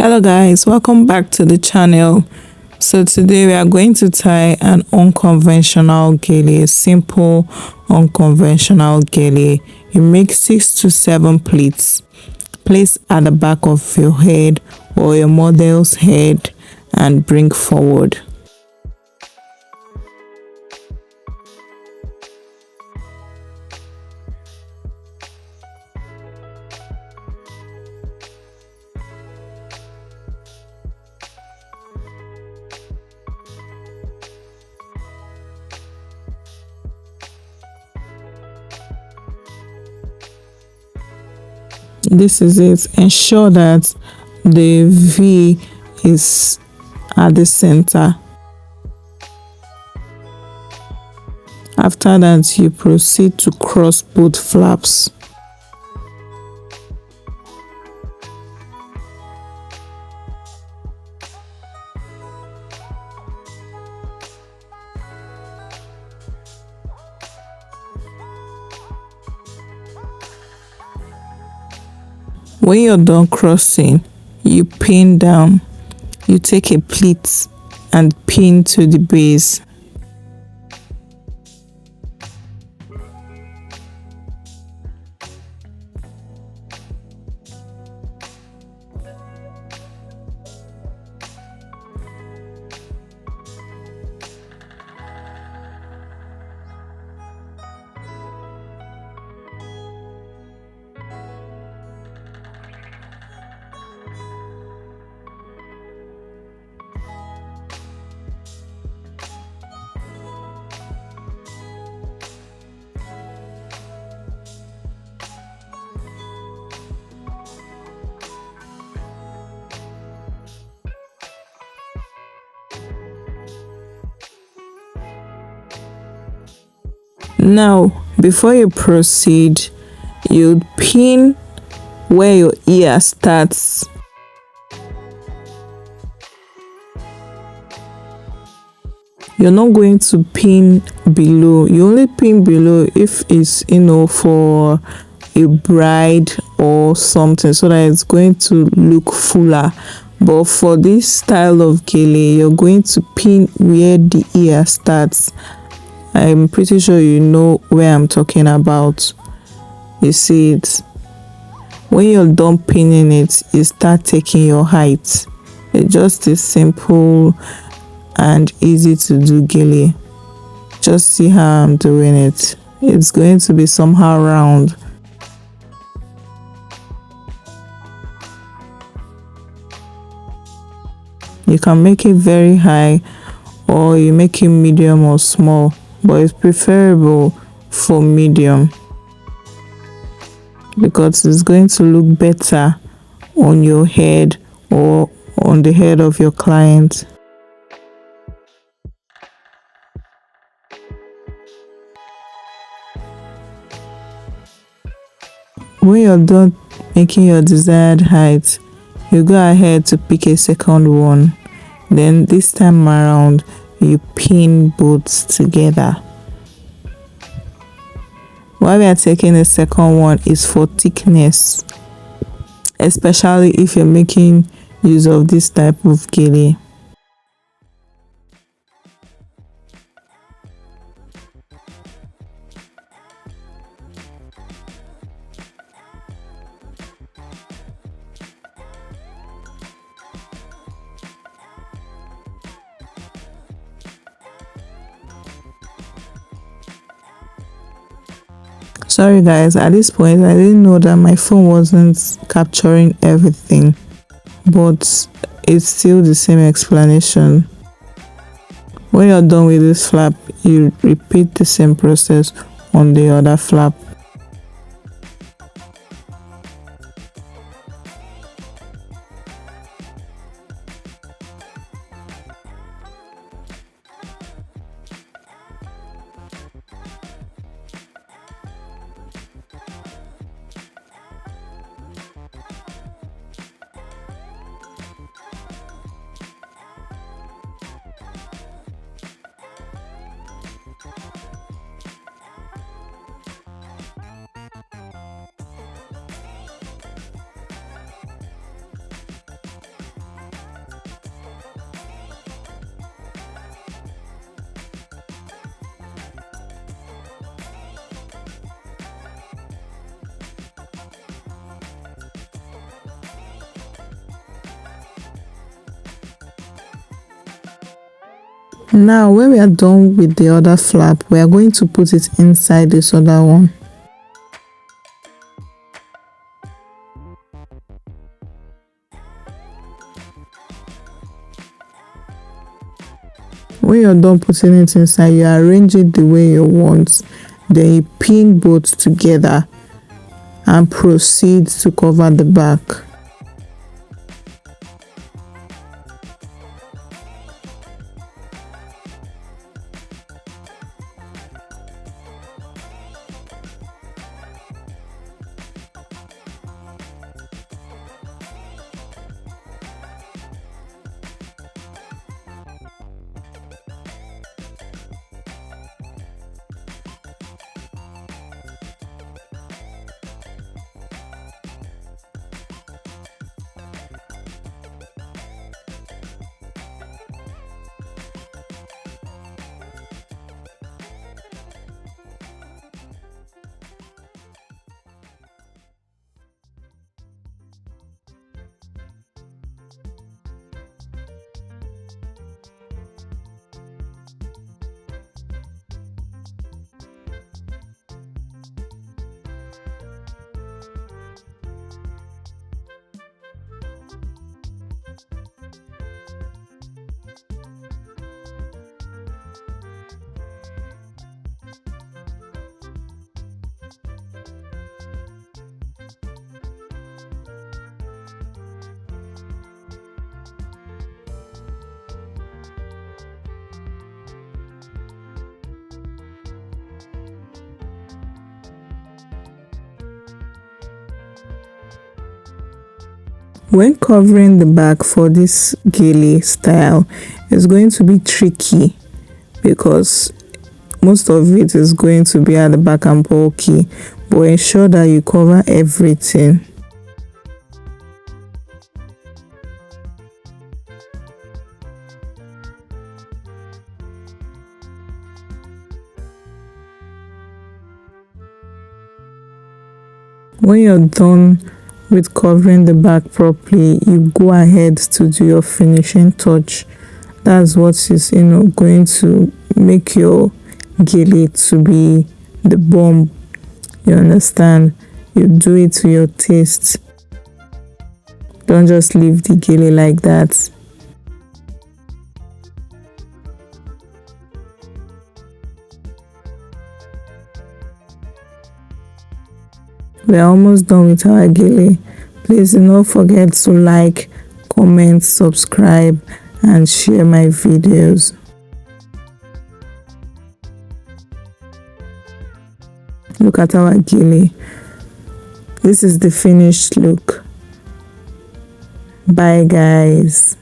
Hello guys, welcome back to the channel. So today we are going to tie an unconventional gele, a simple unconventional gele. You make 6 to 7 pleats. Place at the back of your head or your model's head and bring forward. This is it. Ensure that the V is at the center. After that, you proceed to cross both flaps. When you're done crossing, you pin down. You take a pleat and pin to the base. Now, before you proceed, you pin where your ear starts. You're not going to pin below. You only pin below if it's, for a bride or something, so that it's going to look fuller. But for this style of gele, you're going to pin where the ear starts. I'm pretty sure you know where I'm talking about. You see it. When you're done pinning it, you start taking your height. It's just a simple and easy to do gele. Just see how I'm doing it. It's going to be somehow round. You can make it very high or you make it medium or small, but it's preferable for medium because it's going to look better on your head or on the head of your client. When you're done making your desired height, you go ahead to pick a second one. Then this time around, you pin both together. Why we are taking a second one is for thickness, especially if you're making use of this type of gele. Sorry guys, at this point I didn't know that my phone wasn't capturing everything, but it's still the same explanation. When you're done with this flap, you repeat the same process on the other flap. Now when we are done with the other flap, we are going to put it inside this other one. When you're done putting it inside, you arrange it the way you want, then you pin both together and proceed to cover the back. When covering the back for this gele style, it's going to be tricky because most of it is going to be at the back and bulky, but ensure that you cover everything. When you're done with covering the back properly, you go ahead to do your finishing touch. That's what is going to make your gele to be the bomb. You understand? You do it to your taste. Don't just leave the gele like that. We are almost done with our gele. Please do not forget to like, comment, subscribe and share my videos. Look at our gele. This is the finished look. Bye guys.